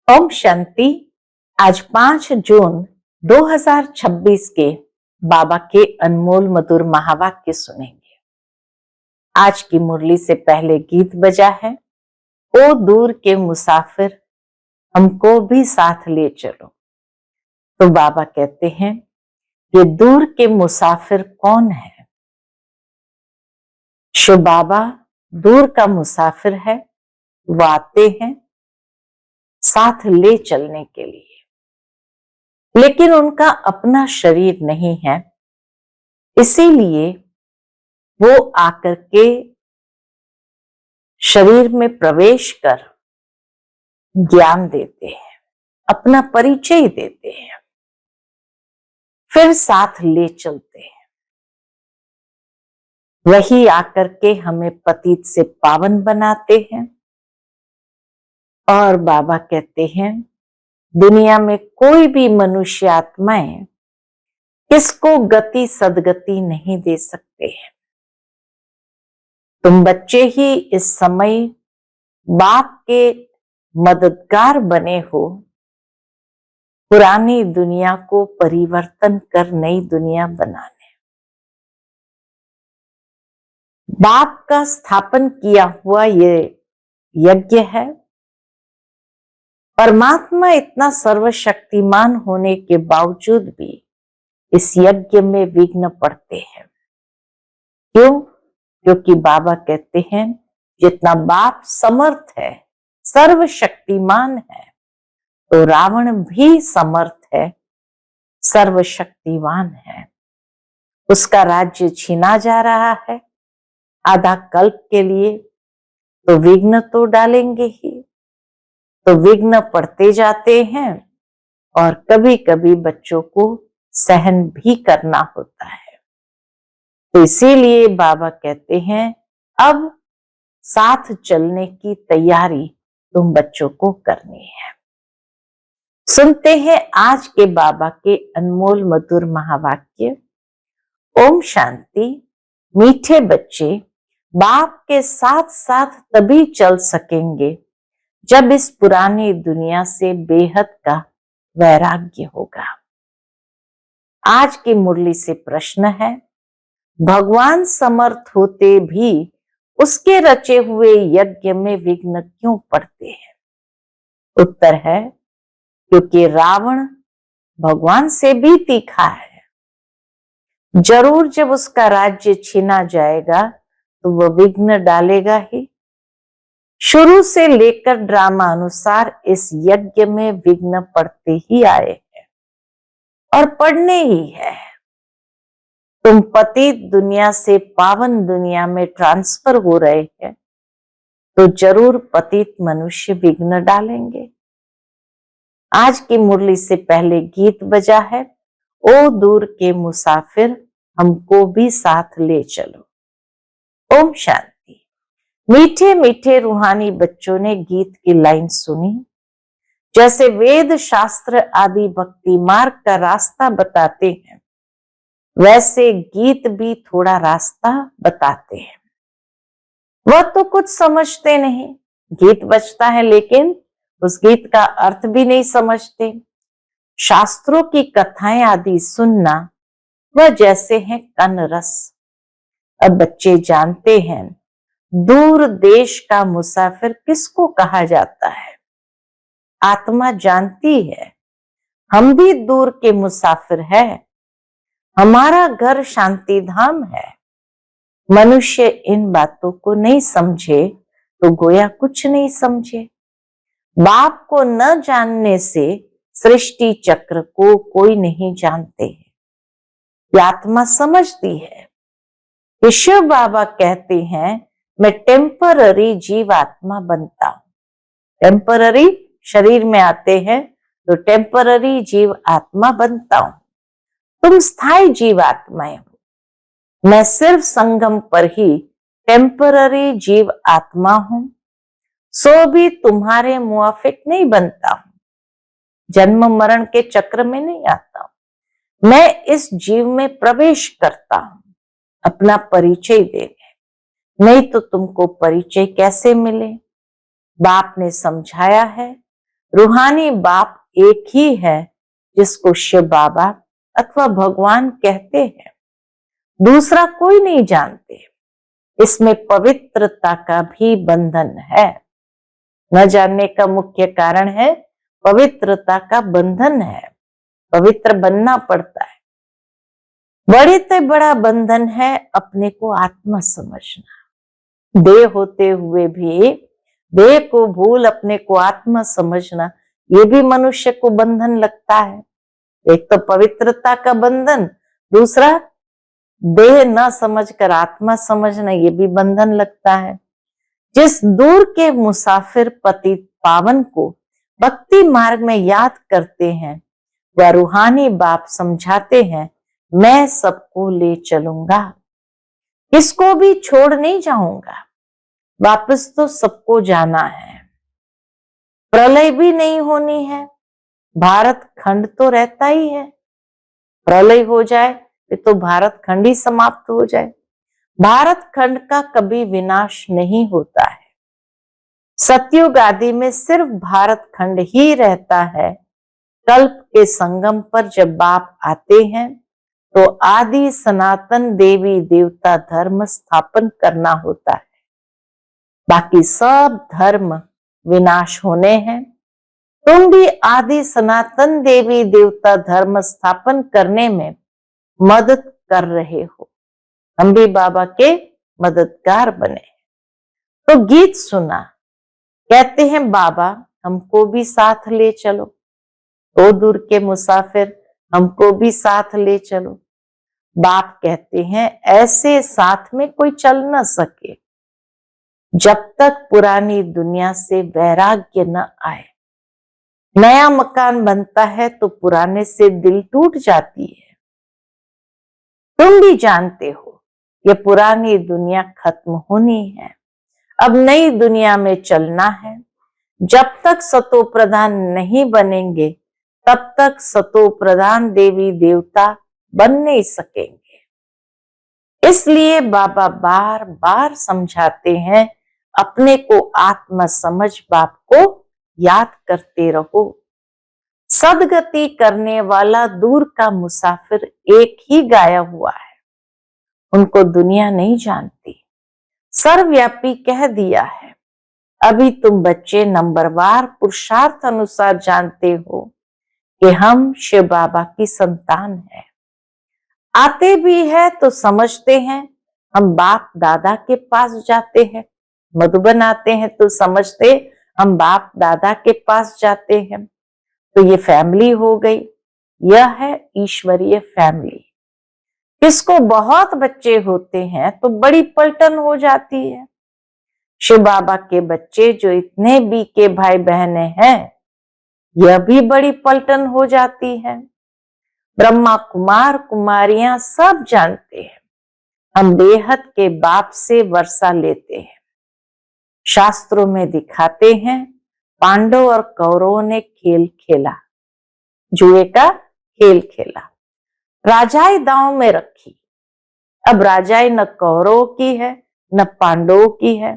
ओम शांति। आज 5 जून 2026 के बाबा के अनमोल मधुर महावाक्य सुनेंगे। आज की मुरली से पहले गीत बजा है, ओ दूर के मुसाफिर हमको भी साथ ले चलो। तो बाबा कहते हैं, ये दूर के मुसाफिर कौन है? शिव बाबा दूर का मुसाफिर है। वो आते हैं साथ ले चलने के लिए, लेकिन उनका अपना शरीर नहीं है, इसीलिए वो आकर के शरीर में प्रवेश कर ज्ञान देते हैं, अपना परिचय देते हैं, फिर साथ ले चलते हैं। वही आकर के हमें पतित से पावन बनाते हैं। और बाबा कहते हैं, दुनिया में कोई भी मनुष्य आत्माएं किसको गति सदगति नहीं दे सकते हैं। तुम बच्चे ही इस समय बाप के मददगार बने हो, पुरानी दुनिया को परिवर्तन कर नई दुनिया बनाने। बाप का स्थापन किया हुआ ये यज्ञ है। परमात्मा इतना सर्वशक्तिमान होने के बावजूद भी इस यज्ञ में विघ्न पड़ते हैं। क्यों? क्योंकि बाबा कहते हैं, जितना बाप समर्थ है, सर्वशक्तिमान है, तो रावण भी समर्थ है, सर्वशक्तिमान है। उसका राज्य छीना जा रहा है आधा कल्प के लिए, तो विघ्न तो डालेंगे ही। तो विघ्न पड़ते जाते हैं और कभी कभी बच्चों को सहन भी करना होता है। तो इसीलिए बाबा कहते हैं, अब साथ चलने की तैयारी तुम बच्चों को करनी है। सुनते हैं आज के बाबा के अनमोल मधुर महावाक्य। ओम शांति। मीठे बच्चे बाप के साथ साथ तभी चल सकेंगे जब इस पुरानी दुनिया से बेहद का वैराग्य होगा। आज की मुरली से प्रश्न है, भगवान समर्थ होते भी उसके रचे हुए यज्ञ में विघ्न क्यों पड़ते हैं? उत्तर है, क्योंकि रावण भगवान से भी तीखा है। जरूर जब उसका राज्य छीना जाएगा तो वह विघ्न डालेगा ही। शुरू से लेकर ड्रामा अनुसार इस यज्ञ में विघ्न पड़ते ही आए हैं और पड़ने ही है। तुम पतित दुनिया से पावन दुनिया में ट्रांसफर हो रहे हैं, तो जरूर पतित मनुष्य विघ्न डालेंगे। आज की मुरली से पहले गीत बजा है, ओ दूर के मुसाफिर हमको भी साथ ले चलो। ओम शांति। मीठे मीठे रूहानी बच्चों ने गीत की लाइन सुनी। जैसे वेद शास्त्र आदि भक्ति मार्ग का रास्ता बताते हैं, वैसे गीत भी थोड़ा रास्ता बताते हैं। वह तो कुछ समझते नहीं, गीत बजता है लेकिन उस गीत का अर्थ भी नहीं समझते। शास्त्रों की कथाएं आदि सुनना वह जैसे हैं कन रस। अब बच्चे जानते हैं, दूर देश का मुसाफिर किसको कहा जाता है। आत्मा जानती है, हम भी दूर के मुसाफिर हैं। हमारा घर शांति धाम है। मनुष्य इन बातों को नहीं समझे तो गोया कुछ नहीं समझे। बाप को न जानने से सृष्टि चक्र को कोई नहीं जानते है। ये आत्मा समझती है कि शिव बाबा कहते हैं, मैं टेम्पररी जीवात्मा बनता हूं। टेम्पररी शरीर में आते हैं तो टेम्पररी जीव आत्मा बनता हूं। तुम स्थायी जीव आत्माएं हो। मैं सिर्फ संगम पर ही टेम्पररी जीव आत्मा हूं, सो भी तुम्हारे मुआफिक नहीं बनता हूं। जन्म मरण के चक्र में नहीं आता हूं। मैं इस जीव में प्रवेश करता हूं अपना परिचय देने, नहीं तो तुमको परिचय कैसे मिले? बाप ने समझाया है, रूहानी बाप एक ही है जिसको शिव बाबा अथवा भगवान कहते हैं, दूसरा कोई नहीं जानते। इसमें पवित्रता का भी बंधन है। न जानने का मुख्य कारण है पवित्रता का बंधन है, पवित्र बनना पड़ता है। बड़े से बड़ा बंधन है अपने को आत्मा समझना। देह होते हुए भी देह को भूल अपने को आत्मा समझना, ये भी मनुष्य को बंधन लगता है। एक तो पवित्रता का बंधन, दूसरा देह न समझकर आत्मा समझना, ये भी बंधन लगता है। जिस दूर के मुसाफिर पतित पावन को भक्ति मार्ग में याद करते हैं, वह रूहानी बाप समझाते हैं, मैं सबको ले चलूंगा, किसको भी छोड़ नहीं जाऊंगा, वापस तो सबको जाना है। प्रलय भी नहीं होनी है, भारत खंड तो रहता ही है। प्रलय हो जाए तो भारत खंड ही समाप्त हो जाए। भारत खंड का कभी विनाश नहीं होता है। सतयुग आदि में सिर्फ भारत खंड ही रहता है। कल्प के संगम पर जब बाप आते हैं तो आदि सनातन देवी देवता धर्म स्थापन करना होता है। बाकी सब धर्म विनाश होने हैं। तुम भी आदि सनातन देवी देवता धर्म स्थापन करने में मदद कर रहे हो। हम भी बाबा के मददगार बने। तो गीत सुना, कहते हैं बाबा हमको भी साथ ले चलो, तो दूर के मुसाफिर हमको भी साथ ले चलो। बाप कहते हैं ऐसे साथ में कोई चल न सके जब तक पुरानी दुनिया से वैराग्य न आए। नया मकान बनता है तो पुराने से दिल टूट जाती है। तुम भी जानते हो ये पुरानी दुनिया खत्म होनी है, अब नई दुनिया में चलना है। जब तक सतो प्रधान नहीं बनेंगे तब तक सतो प्रधान देवी देवता बन नहीं सकेंगे। इसलिए बाबा बार बार समझाते हैं, अपने को आत्मा समझ बाप को याद करते रहो। सदगति करने वाला दूर का मुसाफिर एक ही गाया हुआ है, उनको दुनिया नहीं जानती। सर्वव्यापी कह दिया है। अभी तुम बच्चे नंबरवार पुरुषार्थ अनुसार जानते हो कि हम शिव बाबा की संतान है। आते भी है तो समझते हैं हम बाप दादा के पास जाते हैं। मधुबन आते हैं तो समझते हम बाप दादा के पास जाते हैं। तो ये फैमिली हो गई, यह है ईश्वरीय फैमिली। किसको बहुत बच्चे होते हैं तो बड़ी पलटन हो जाती है। शिव बाबा के बच्चे जो इतने बीके भाई बहने हैं, यह भी बड़ी पलटन हो जाती है। ब्रह्मा कुमार कुमारियां सब जानते हैं हम बेहद के बाप से वर्षा लेते हैं। शास्त्रों में दिखाते हैं पांडव और कौरवों ने खेल खेला, जुए का खेल खेला। राजाई दांव में रखी। अब राजाई न कौरवों की है न पांडवों की है,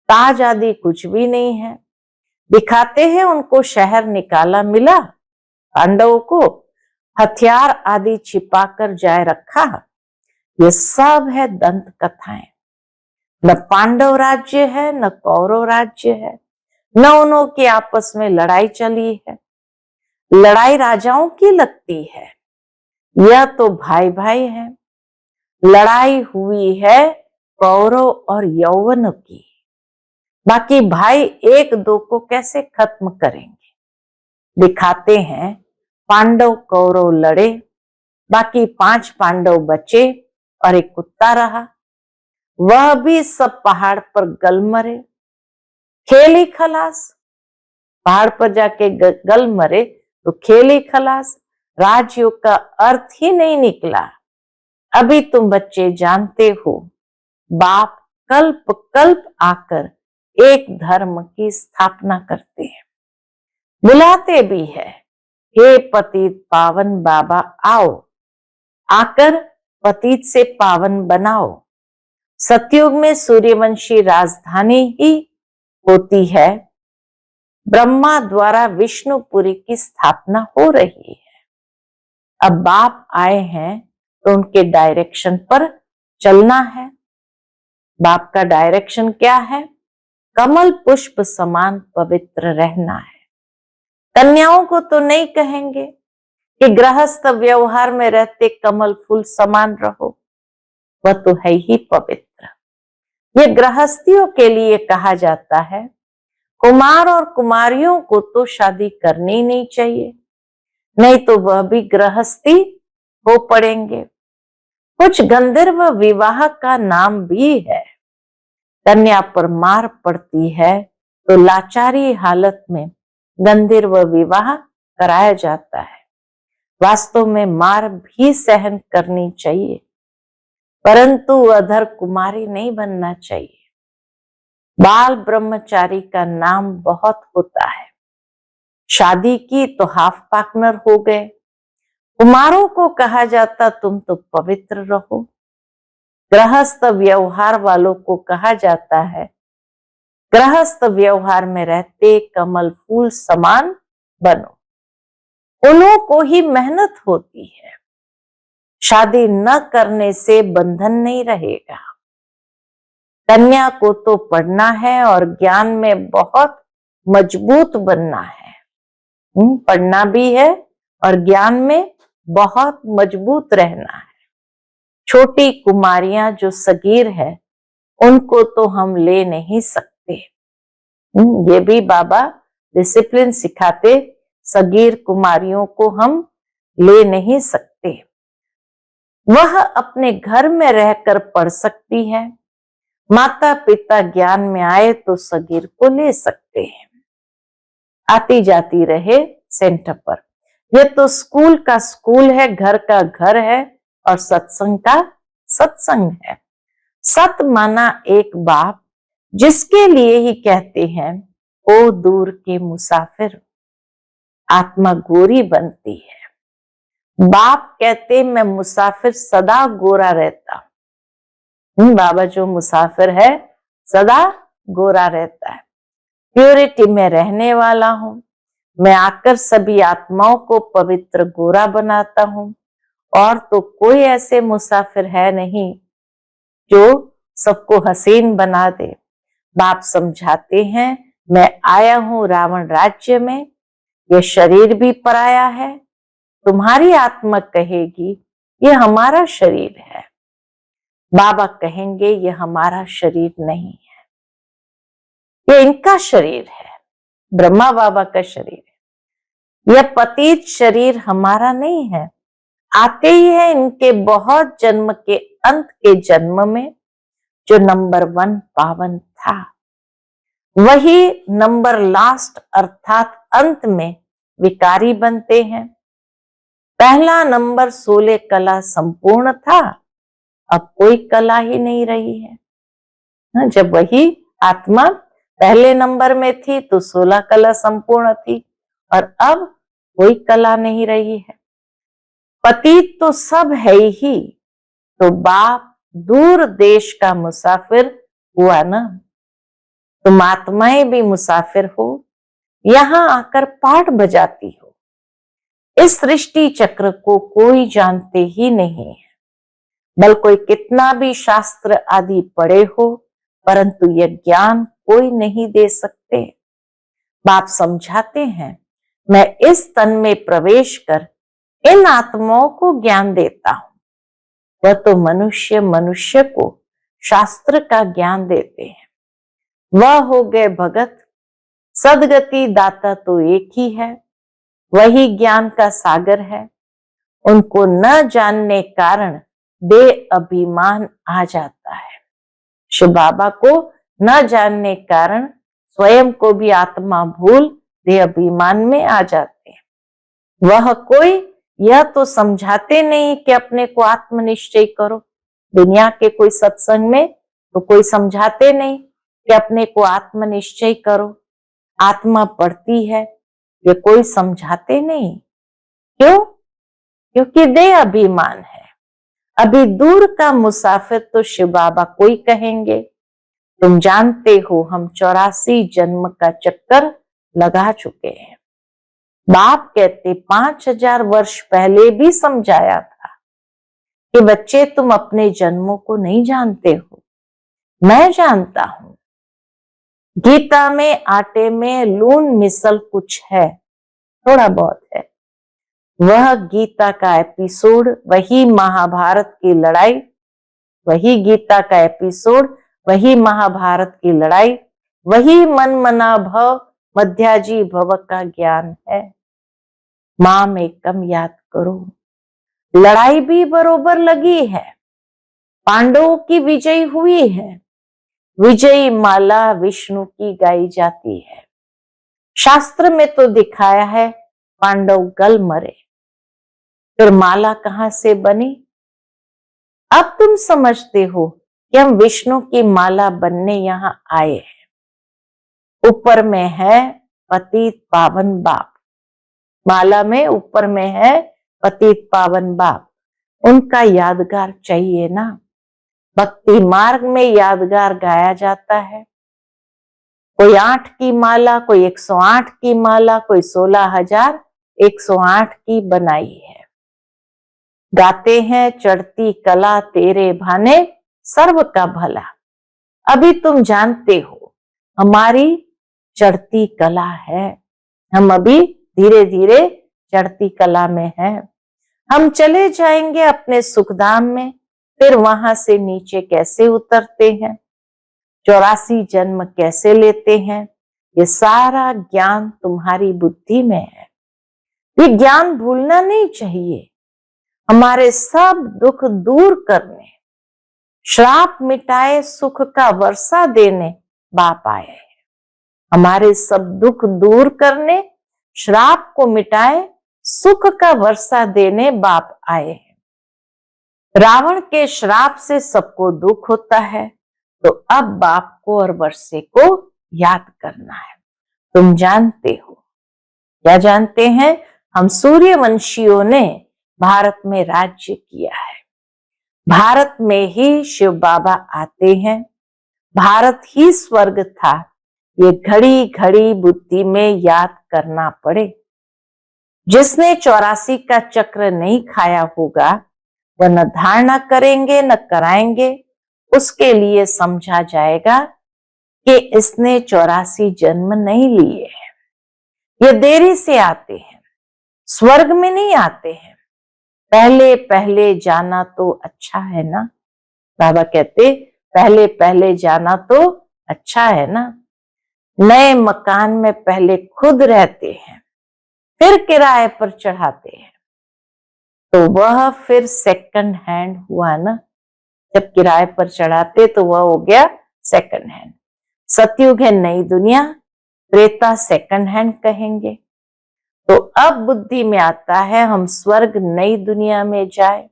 ताज आदि कुछ भी नहीं है। दिखाते हैं उनको शहर निकाला मिला, पांडवों को हथियार आदि छिपाकर जाए रखा। ये सब है दंत कथाएं। न पांडव राज्य है न कौरव राज्य है, न उन्हों की आपस में लड़ाई चली है। लड़ाई राजाओं की लगती है, यह तो भाई भाई है। लड़ाई हुई है कौरव और यौवन की। बाकी भाई एक दो को कैसे खत्म करेंगे। दिखाते हैं पांडव कौरव लड़े, बाकी 5 पांडव बचे और एक कुत्ता रहा, वह भी सब पहाड़ पर गल मरे। खेल ही खलास। पहाड़ पर जाके गल मरे तो खेल ही खलास। राजयोग का अर्थ ही नहीं निकला। अभी तुम बच्चे जानते हो, बाप कल्प कल्प आकर एक धर्म की स्थापना करते हैं। बुलाते भी है, हे पतित पावन बाबा आओ, आकर पतित से पावन बनाओ। सतयुग में सूर्यवंशी राजधानी ही होती है, ब्रह्मा द्वारा विष्णुपुरी की स्थापना हो रही है। अब बाप आए हैं तो उनके डायरेक्शन पर चलना है। बाप का डायरेक्शन क्या है? कमल पुष्प समान पवित्र रहना है। कन्याओं को तो नहीं कहेंगे कि गृहस्थ व्यवहार में रहते कमल फूल समान रहो, वह तो है ही पवित्र। ये गृहस्थियों के लिए कहा जाता है। कुमार और कुमारियों को तो शादी करनी नहीं चाहिए, नहीं तो वह भी गृहस्थी हो पड़ेंगे। कुछ गंधर्व विवाह का नाम भी है। कन्या पर मार पड़ती है तो लाचारी हालत में गंधर्व विवाह कराया जाता है। वास्तव में मार भी सहन करनी चाहिए, परंतु अधर कुमारी नहीं बनना चाहिए। बाल ब्रह्मचारी का नाम बहुत होता है। शादी की तो हाफ पार्टनर हो गए। कुमारों को कहा जाता तुम तो पवित्र रहो। गृहस्थ व्यवहार वालों को कहा जाता है गृहस्थ व्यवहार में रहते कमल फूल समान बनो। उन्हों को ही मेहनत होती है। शादी न करने से बंधन नहीं रहेगा। कन्या को तो पढ़ना है और ज्ञान में बहुत मजबूत बनना है। पढ़ना भी है और ज्ञान में बहुत मजबूत रहना है। छोटी कुमारियां जो सगीर है उनको तो हम ले नहीं सकते। ये भी बाबा डिसिप्लिन सिखाते, सगीर कुमारियों को हम ले नहीं सकते। वह अपने घर में रहकर पढ़ सकती है। माता पिता ज्ञान में आए तो सगीर को ले सकते हैं, आती जाती रहे सेंटर पर। ये तो स्कूल का स्कूल है, घर का घर है और सत्संग का सत्संग है। सत माना एक बाप, जिसके लिए ही कहते हैं ओ दूर के मुसाफिर। आत्मा गोरी बनती है। बाप कहते मैं मुसाफिर सदा गोरा रहता। बाबा जो मुसाफिर है सदा गोरा रहता है। प्योरिटी में रहने वाला हूं। मैं आकर सभी आत्माओं को पवित्र गोरा बनाता हूं। और तो कोई ऐसे मुसाफिर है नहीं जो सबको हसीन बना दे। बाप समझाते हैं मैं आया हूं रावण राज्य में, ये शरीर भी पराया है। तुम्हारी आत्मा कहेगी ये हमारा शरीर है। बाबा कहेंगे ये हमारा शरीर नहीं है, ये इनका शरीर है, ब्रह्मा बाबा का शरीर है। यह पतित शरीर हमारा नहीं है। आते ही है इनके बहुत जन्म के अंत के जन्म में जो नंबर 1 पावन था, वही नंबर लास्ट अर्थात अंत में विकारी बनते हैं। पहला नंबर 16 कला संपूर्ण था, अब कोई कला ही नहीं रही है। जब वही आत्मा पहले नंबर में थी तो 16 कला संपूर्ण थी और अब कोई कला नहीं रही है। पतित तो सब है ही, तो बाप दूर देश का मुसाफिर हुआ ना। तुम आत्माएं भी मुसाफिर हो, यहां आकर पाठ बजाती हो। इस सृष्टि चक्र को कोई जानते ही नहीं है। बल कोई कितना भी शास्त्र आदि पढ़े हो, परंतु यह ज्ञान कोई नहीं दे सकते। बाप समझाते हैं मैं इस तन में प्रवेश कर इन आत्माओं को ज्ञान देता हूं। वह तो मनुष्य को शास्त्र का ज्ञान देते हैं। वह हो गए भगत। सदगति दाता तो एक ही है, वही ज्ञान का सागर है। उनको न जानने कारण दे अभिमान आ जाता है। शिव बाबा को न जानने कारण स्वयं को भी आत्मा भूल दे अभिमान में आ जाते हैं। वह कोई यह तो समझाते नहीं कि अपने को आत्मनिश्चय करो। दुनिया के कोई सत्संग में तो कोई समझाते नहीं कि अपने को आत्मनिश्चय करो, आत्मा पढ़ती है, ये कोई समझाते नहीं। क्यों? क्योंकि दे अभिमान है। अभी दूर का मुसाफिर तो शिव बाबा को ही कहेंगे। तुम जानते हो हम 84 जन्म का चक्कर लगा चुके हैं। बाप कहते 5000 वर्ष पहले भी समझाया था कि बच्चे तुम अपने जन्मों को नहीं जानते हो, मैं जानता हूं। गीता में आटे में लून मिसल कुछ है, थोड़ा बहुत है। वह गीता का एपिसोड, वही महाभारत की लड़ाई, वही गीता का एपिसोड, वही महाभारत की लड़ाई, वही मन मना भव मध्याजी भव का ज्ञान है। माम एकम याद करो। लड़ाई भी बरोबर लगी है, पांडवों की विजय हुई है। विजयी माला विष्णु की गाई जाती है। शास्त्र में तो दिखाया है पांडव गल मरे, फिर माला कहां से बनी? अब तुम समझते हो कि हम विष्णु की माला बनने यहां आए हैं। ऊपर में है पतित पावन बाप, माला में ऊपर में है पतित पावन बाप, उनका यादगार चाहिए ना। भक्ति मार्ग में यादगार गाया जाता है। कोई 8 की माला, कोई 108 की माला, कोई 16,108 की बनाई है। गाते हैं चढ़ती कला तेरे भाने सर्व का भला। अभी तुम जानते हो हमारी चढ़ती कला है, हम अभी धीरे धीरे चढ़ती कला में हैं। हम चले जाएंगे अपने सुखधाम में, फिर वहां से नीचे कैसे उतरते हैं, 84 जन्म कैसे लेते हैं, ये सारा ज्ञान तुम्हारी बुद्धि में है। ये ज्ञान भूलना नहीं चाहिए। हमारे सब दुख दूर करने, श्राप मिटाए सुख का वर्षा देने बाप आए हैं। हमारे सब दुख दूर करने, श्राप को मिटाए सुख का वर्षा देने बाप आए हैं। रावण के श्राप से सबको दुख होता है, तो अब बाप को और वर्षे को याद करना है। तुम जानते हो, क्या जानते हैं? हम सूर्यवंशियों ने भारत में राज्य किया है। भारत में ही शिव बाबा आते हैं, भारत ही स्वर्ग था। ये घड़ी घड़ी बुद्धि में याद करना पड़े। जिसने 84 का चक्र नहीं खाया होगा, वह न धारणा करेंगे न कराएंगे। उसके लिए समझा जाएगा कि इसने 84 जन्म नहीं लिए हैं। ये देरी से आते हैं, स्वर्ग में नहीं आते हैं। पहले पहले जाना तो अच्छा है ना। बाबा कहते पहले पहले जाना तो अच्छा है ना। नए मकान में पहले खुद रहते हैं, फिर किराए पर चढ़ाते हैं, तो वह फिर सेकंड हैंड हुआ ना। जब किराए पर चढ़ाते तो वह हो गया सेकंड हैंड। सतयुग है नई दुनिया, त्रेता सेकंड हैंड कहेंगे। तो अब बुद्धि में आता है हम स्वर्ग नई दुनिया में जाए,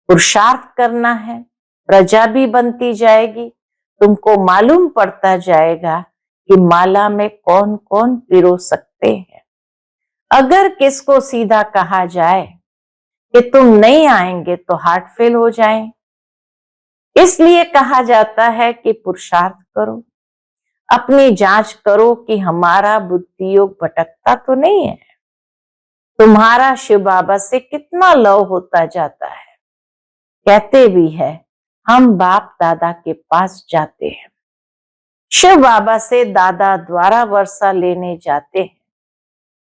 पुरुषार्थ करना है, प्रजा भी बनती जाएगी। तुमको मालूम पड़ता जाएगा कि माला में कौन कौन पिरो सकते हैं। अगर किसको सीधा कहा जाए कि तुम नहीं आएंगे तो हार्ट फेल हो जाए, इसलिए कहा जाता है कि पुरुषार्थ करो, अपनी जांच करो कि हमारा बुद्धि योग भटकता तो नहीं है। तुम्हारा शिव बाबा से कितना लव होता जाता है। कहते भी है हम बाप दादा के पास जाते हैं, शिव बाबा से दादा द्वारा वर्षा लेने जाते हैं।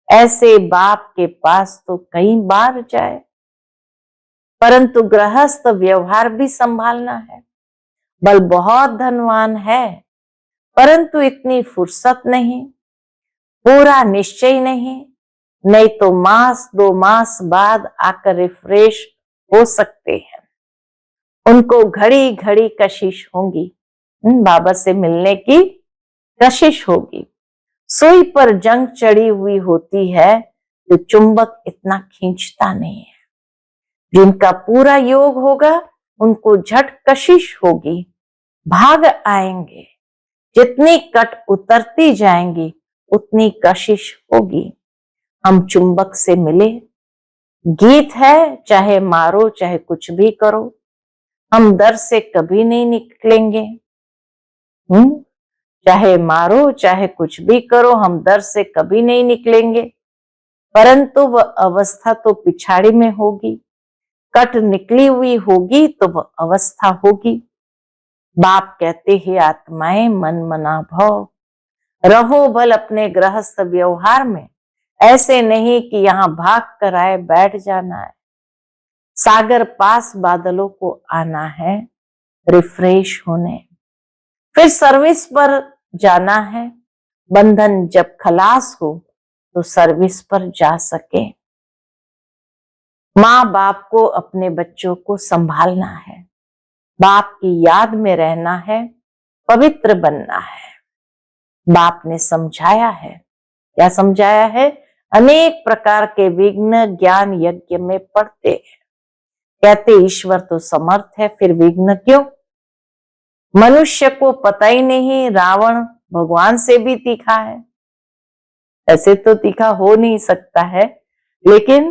ऐसे बाप के पास तो कई बार जाए, परंतु गृहस्थ व्यवहार भी संभालना है। बल बहुत धनवान है, परंतु इतनी फुर्सत नहीं, पूरा निश्चय नहीं तो मास 2 मास बाद आकर रिफ्रेश हो सकते हैं। उनको घड़ी घड़ी कशिश होगी, बाबा से मिलने की कशिश होगी। सुई पर जंग चढ़ी हुई होती है तो चुंबक इतना खींचता नहीं है। जिनका पूरा योग होगा उनको झट कशिश होगी, भाग आएंगे। जितनी कट उतरती जाएंगी उतनी कशिश होगी। हम चुंबक से मिले, गीत है चाहे मारो चाहे कुछ भी करो, हम दर से कभी नहीं निकलेंगे। चाहे मारो चाहे कुछ भी करो, हम दर से कभी नहीं निकलेंगे। परंतु वह अवस्था तो पिछाड़ी में होगी, कट निकली हुई होगी तो वह अवस्था होगी। बाप कहते हैं आत्माएं मन मना भव, रहो भल अपने गृहस्थ व्यवहार में, ऐसे नहीं कि यहां भाग कर आए बैठ जाना है। सागर पास बादलों को आना है, रिफ्रेश होने, फिर सर्विस पर जाना है। बंधन जब खलास हो तो सर्विस पर जा सके। माँ बाप को अपने बच्चों को संभालना है, बाप की याद में रहना है, पवित्र बनना है। बाप ने समझाया है, क्या समझाया है? अनेक प्रकार के विघ्न ज्ञान यज्ञ में पड़ते हैं। कहते ईश्वर तो समर्थ है, फिर विघ्न क्यों? मनुष्य को पता ही नहीं रावण भगवान से भी तीखा है। ऐसे तो तीखा हो नहीं सकता है, लेकिन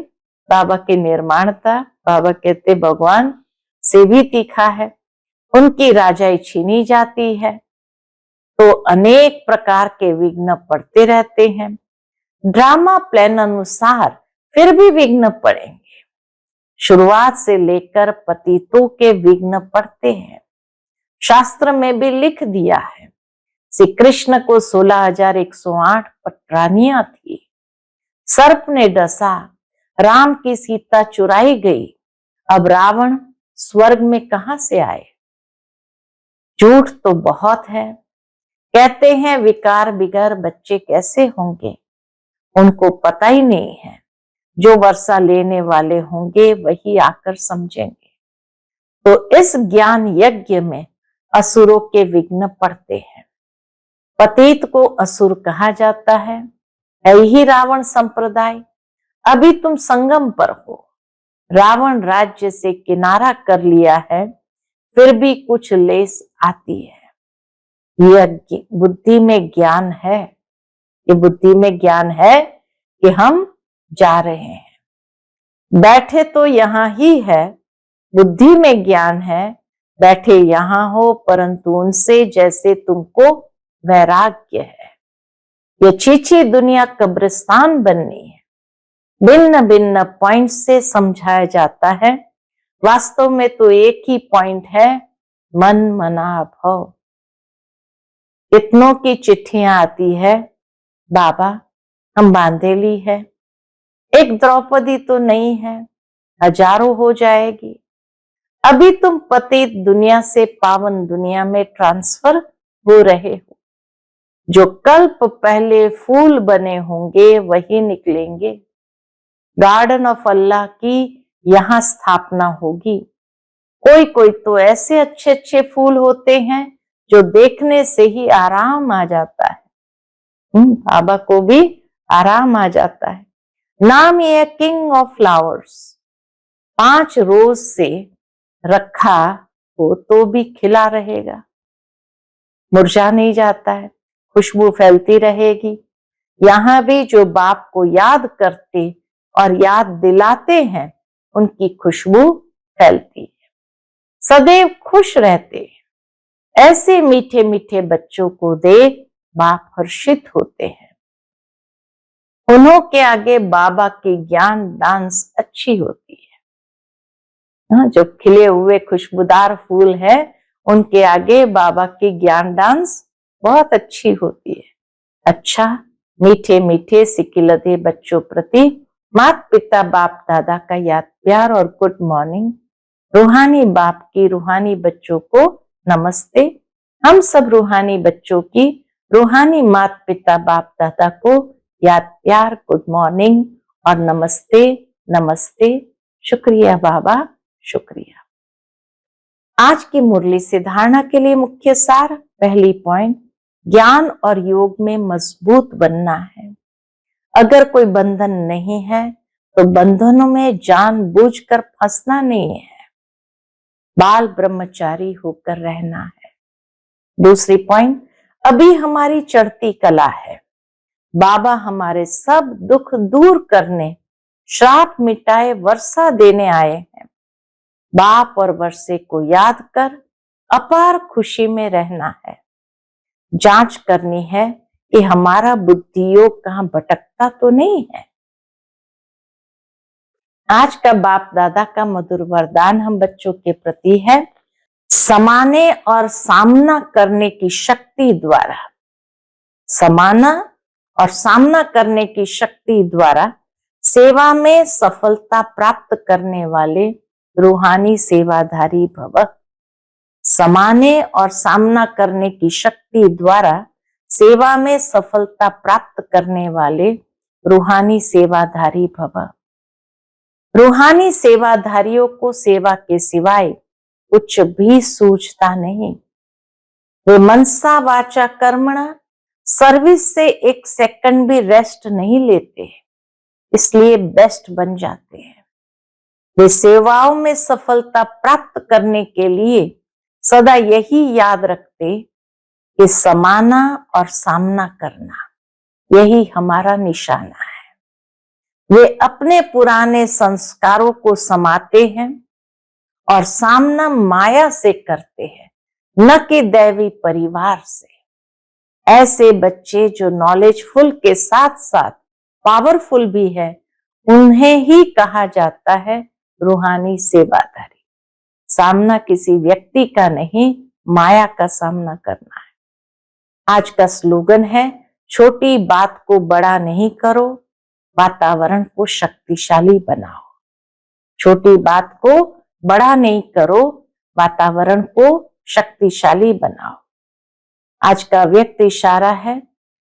बाबा की निर्माणता, बाबा कहते भगवान से भी तीखा है। उनकी राजाई छीनी जाती है तो अनेक प्रकार के विघ्न पड़ते रहते हैं। ड्रामा प्लान अनुसार फिर भी विघ्न पड़ेंगे। शुरुआत से लेकर पतितों के विघ्न पड़ते हैं। शास्त्र में भी लिख दिया है, श्री कृष्ण को 16,108 पटरानियां थी। सर्प ने डसा, राम की सीता चुराई गई। अब रावण स्वर्ग में कहां से आए? झूठ तो बहुत है। कहते हैं विकार बिगर बच्चे कैसे होंगे, उनको पता ही नहीं है। जो वर्षा लेने वाले होंगे वही आकर समझेंगे। तो इस ज्ञान यज्ञ में असुरों के विघ्न पड़ते हैं। पतित को असुर कहा जाता है ही रावण संप्रदाय। अभी तुम संगम पर हो, रावण राज्य से किनारा कर लिया है, फिर भी कुछ लेस आती है। यह बुद्धि में ज्ञान है, ये बुद्धि में ज्ञान है कि हम जा रहे हैं। बैठे तो यहां ही है, बुद्धि में ज्ञान है, बैठे यहां हो, परंतु उनसे जैसे तुमको वैराग्य है। ये चीची दुनिया कब्रिस्तान बननी है। भिन्न भिन्न पॉइंट से समझाया जाता है, वास्तव में तो एक ही पॉइंट है, मन मना भव। कितनों की चिट्ठियां आती है, बाबा हम बांधेली है, एक द्रौपदी तो नहीं है, हजारों हो जाएगी। अभी तुम पतित दुनिया से पावन दुनिया में ट्रांसफर हो रहे हो। जो कल्प पहले फूल बने होंगे वही निकलेंगे। गार्डन ऑफ अल्लाह की यहां स्थापना होगी। कोई कोई तो ऐसे अच्छे अच्छे फूल होते हैं जो देखने से ही आराम आ जाता है। बाबा को भी आराम आ जाता है। नाम ये किंग ऑफ फ्लावर्स। 5 रोज से रखा हो तो भी खिला रहेगा, मुरझा नहीं जाता है, खुशबू फैलती रहेगी। यहां भी जो बाप को याद करते और याद दिलाते हैं, उनकी खुशबू फैलती है, सदैव खुश रहते हैं। ऐसे मीठे मीठे बच्चों को देख बाप हर्षित होते हैं। उन्हों के आगे बाबा की ज्ञान डांस अच्छी होती है। जो खिले हुए खुशबूदार फूल है, उनके आगे बाबा की ज्ञान डांस बहुत अच्छी होती है। अच्छा, मीठे मीठे सिकिलधे बच्चों प्रति माता पिता बाप दादा का याद प्यार और गुड मॉर्निंग। रूहानी बाप की रूहानी बच्चों को नमस्ते। हम सब रूहानी बच्चों की रूहानी माता पिता बाप दादा को याद प्यार, गुड मॉर्निंग और नमस्ते नमस्ते। शुक्रिया बाबा, शुक्रिया। आज की मुरली से धारणा के लिए मुख्य सार, पहली पॉइंट, ज्ञान और योग में मजबूत बनना है। अगर कोई बंधन नहीं है तो बंधनों में जानबूझकर फंसना नहीं है, बाल ब्रह्मचारी होकर रहना है। दूसरी पॉइंट, अभी हमारी चढ़ती कला है। बाबा हमारे सब दुख दूर करने, श्राप मिटाए, वर्षा देने आए हैं। बाप और वर्षे को याद कर अपार खुशी में रहना है। जांच करनी है कि हमारा बुद्धि योग कहाँ भटकता तो नहीं है। आज का बाप दादा का मधुर वरदान हम बच्चों के प्रति है, समाने और सामना करने की शक्ति द्वारा, समाना और सामना करने की शक्ति द्वारा सेवा में सफलता प्राप्त करने वाले रूहानी सेवाधारी भव। समाने और सामना करने की शक्ति द्वारा सेवा में सफलता प्राप्त करने वाले रूहानी सेवाधारी भव। रूहानी सेवाधारियों को सेवा के सिवाय कुछ भी सूझता नहीं। वे मनसा वाचा कर्मणा सर्विस से एक सेकंड भी रेस्ट नहीं लेते, इसलिए बेस्ट बन जाते हैं। वे सेवाओं में सफलता प्राप्त करने के लिए सदा यही याद रखते कि समाना और सामना करना, यही हमारा निशाना है। वे अपने पुराने संस्कारों को समाते हैं और सामना माया से करते हैं, न कि दैवी परिवार से। ऐसे बच्चे जो नॉलेजफुल के साथ साथ पावरफुल भी है, उन्हें ही कहा जाता है रूहानी सेवाधारी। सामना किसी व्यक्ति का नहीं, माया का सामना करना है। आज का स्लोगन है, छोटी बात को बड़ा नहीं करो, वातावरण को शक्तिशाली बनाओ। छोटी बात को बड़ा नहीं करो, वातावरण को शक्तिशाली बनाओ। आज का व्यक्त इशारा है,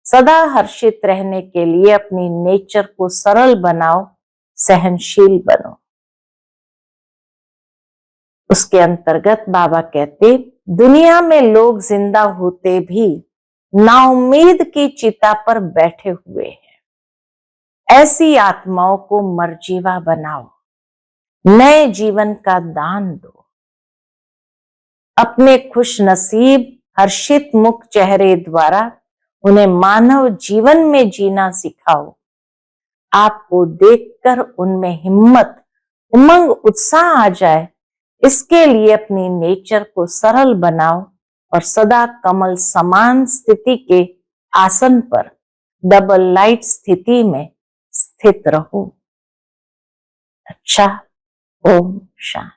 सदा हर्षित रहने के लिए अपनी नेचर को सरल बनाओ, सहनशील बनो। उसके अंतर्गत बाबा कहते, दुनिया में लोग जिंदा होते भी नाउम्मीद की चिता पर बैठे हुए हैं। ऐसी आत्माओं को मरजीवा बनाओ, नए जीवन का दान दो। अपने खुश नसीब हर्षित मुख चेहरे द्वारा उन्हें मानव जीवन में जीना सिखाओ। आपको देखकर उनमें हिम्मत, उमंग, उत्साह आ जाए, इसके लिए अपनी नेचर को सरल बनाओ और सदा कमल समान स्थिति के आसन पर डबल लाइट स्थिति में स्थित रहो। अच्छा, ओम शांति।